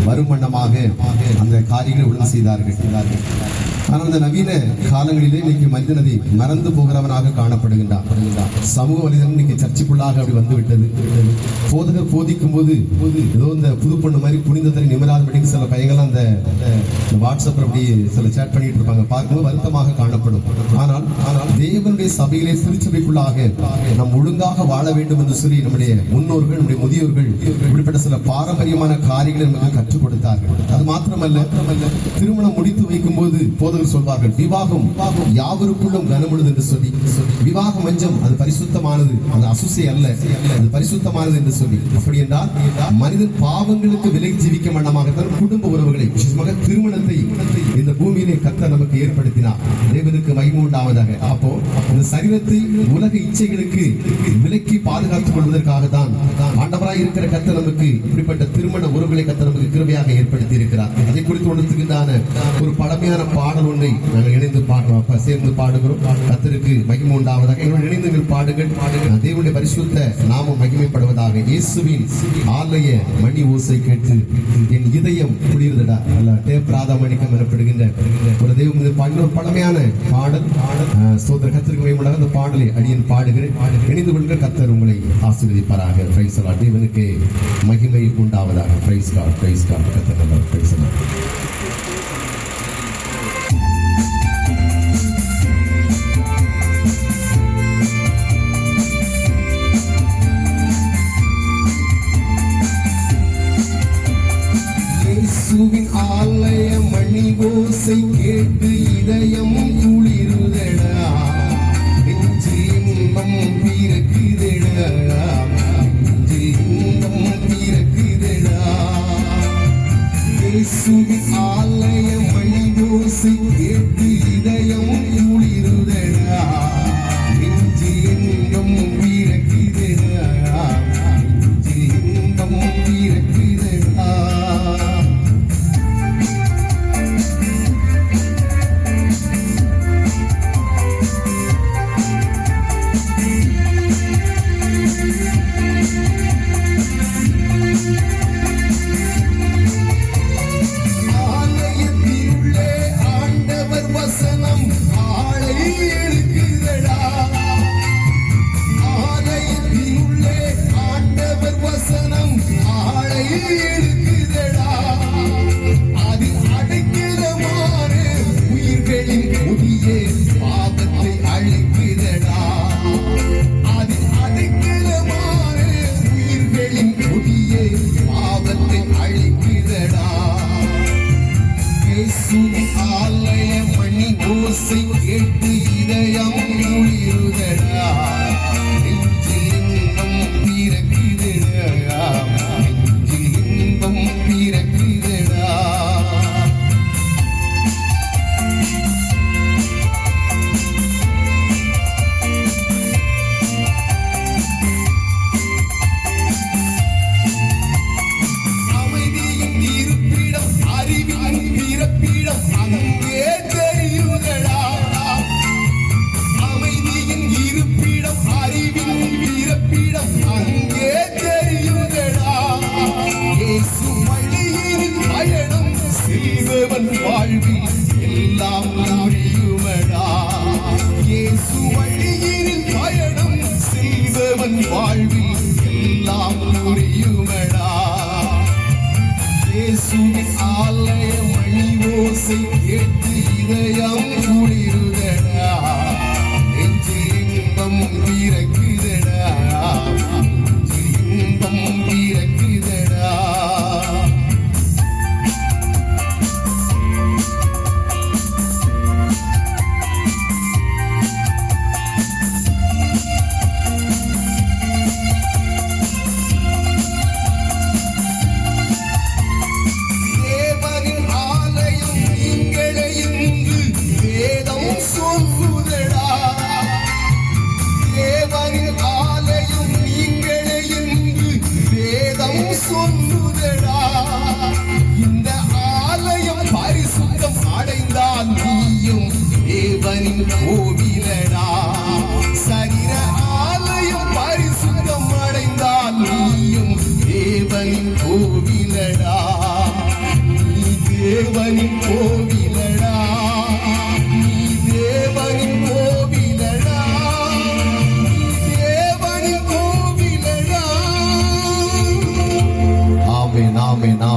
வரும் வண்ணமாக அந்த காரியங்களை ஒழுங்கு செய்தார்கள். ஆனால் அந்த நவீன காலங்களிலே இன்னைக்கு மனிதனதை மறந்து போகிறவனாக காணப்படுகின்றான். சமூக வலைதளம் இன்னைக்கு சர்ச்சைக்குள்ளாக அப்படி வந்து விட்டது. போதகர் போதிக்கும் போது ஏதோ இந்த புது பொண்ணு மாதிரி புனிதத்தை நிமிராதபடிக்கு சில பையங்கள்லாம் அந்த வாட்ஸ்அப்ல அப்படி சில சேட் பண்ணிட்டு இருப்பாங்க. பார்க்கும்போது வருத்தமாக காணப்படும். ஆனால் தேவனுடைய சபையிலே திருச்சபைக்குள்ளாக நாம் ஒழுங்காக வாழ வேண்டும் என்று சொல்லி நம்முடைய முன்னோர்கள், நம்முடைய முதியோர்கள் இப்படிப்பட்ட சில பாரம்பரியமான காரியங்களை நமக்கு கற்றுக் கொடுத்தார்கள். அது மாத்திரமல்ல, திருமணம் முடித்து வைக்கும் போது போதகர் சொல்வார்கள், விவாகம் யாவருக்குள்ளும் கனமுள்ளது என்று சொல்லி, விவாக மஞ்சம் அது பரிசுத்தமானது, அது அசுசை அல்ல, அது பரிசுத்தமானது என்று சொல்லி. அப்படி என்றால் மனிதன் பாவங்களுக்கு விலை ஜீவிக்க வண்ணமாகத்தான் குடும்ப உறவுகளை, விசேஷமாக திருமணத்தை இந்த பூமியிலே கர்த்தர் நமக்கு ஏற்படுத்தினார். தேவனுக்கு மகிமை உண்டாவதாக. அப்போ இந்த சரீரத்தை உலக இச்சைகளுக்கு விலக்கி பாதுகாத்துக் கொள்வதற்காக தான் ஆண்டவராய் இருக்கிற கர்த்தர் நமக்கு இப்படிப்பட்ட திருமண உறவுகளை கர்த்தர் நமக்கு கிருபையாக ஏற்படுத்தி இருக்கிறார். அதை குறித்து உணர்த்துகின்றான ஒரு பழமையான பாடல் ஒன்றை நாங்கள் இணைந்து சேர்ந்து பாடுகிறோம். கர்த்தருக்கு மகிமை உண்டாவதாக. எங்களுடைய இணைந்து பாடுங்கள். தேவனுடைய பரிசுத்த நாமம் மகிமைப்படுவதாக. இயேசுவின் ஆலய மணி ஓசை கேட்டு என் இதயம் குளிர்ந்தடா. டேப் ராதாமணிக்கம் எனப்படுகின்ற ஒரு தெய்வம் பாடின ஒரு பழமையான பாடல். ஸ்தோத்திர கர்த்தருக்கு மகிமை. அந்த பாடலை அடியேன் பாடுகிறேன். இணைந்து கொள்கிற கர்த்தர் உங்களை ஆசீர்வதிப்பாராக. Praise the Lord. தேவனுக்கு மகிமை உண்டாவதாக. Praise God, praise God. கர்த்தர் நல்லவர். Praise the Lord. இயேசுவின் ஆலய மணி ஓசை கேட்டு இதயம் குளிருதடா. நெஞ்சில் இன்பம் பிறக்குதடா. நெஞ்சில் இன்பம் பிறக்குதடா. இயேசுவின் ஆலய மணி ஓசை கேட்டு இதயம் குளிருதடா. நெஞ்சில் இன்பம் பிறக்குதடா. நெஞ்சில் இன்பம் பிறக்குதடா. ஆலய மணி ஓசை கேட்டு இதயம் குளிருதடா. நெஞ்சில் இன்பம் பிறக்குதடா. நெஞ்சில் இன்பம் பிறக்குதடா. அமைதியின் இருப்பிடம், அறிவின் பிறப்பிடம் அங்கே தெரியுதடா. அமைதியின் இருப்பிடம், அறிவின் பிறப்பிடம் அங்கே தெரியுதடா. இயேசு வழியின் பயணம் செய்பவன் வாழ்வில் எல்லாம் புரியுமடா. இயேசு வழியின் பயணம் செய்பவன் வாழ்வில் எல்லாம் புரியுமடா. இயேசுவின் ஆலய மணி ஓசை கேட்டு இதயம் குளிருதடா. நெஞ்சில் இன்பம் பிறக்குதடா. நெஞ்சில் இன்பம் பிறக்குதடா. வேதம் சொல்லுதடா. தேவனின் தேவனின் கோவிலடா, நீ தேவனின் கோவிலடா, நீ தேவனின் கோவிலடா. ஆமென், ஆமென், ஆமென்.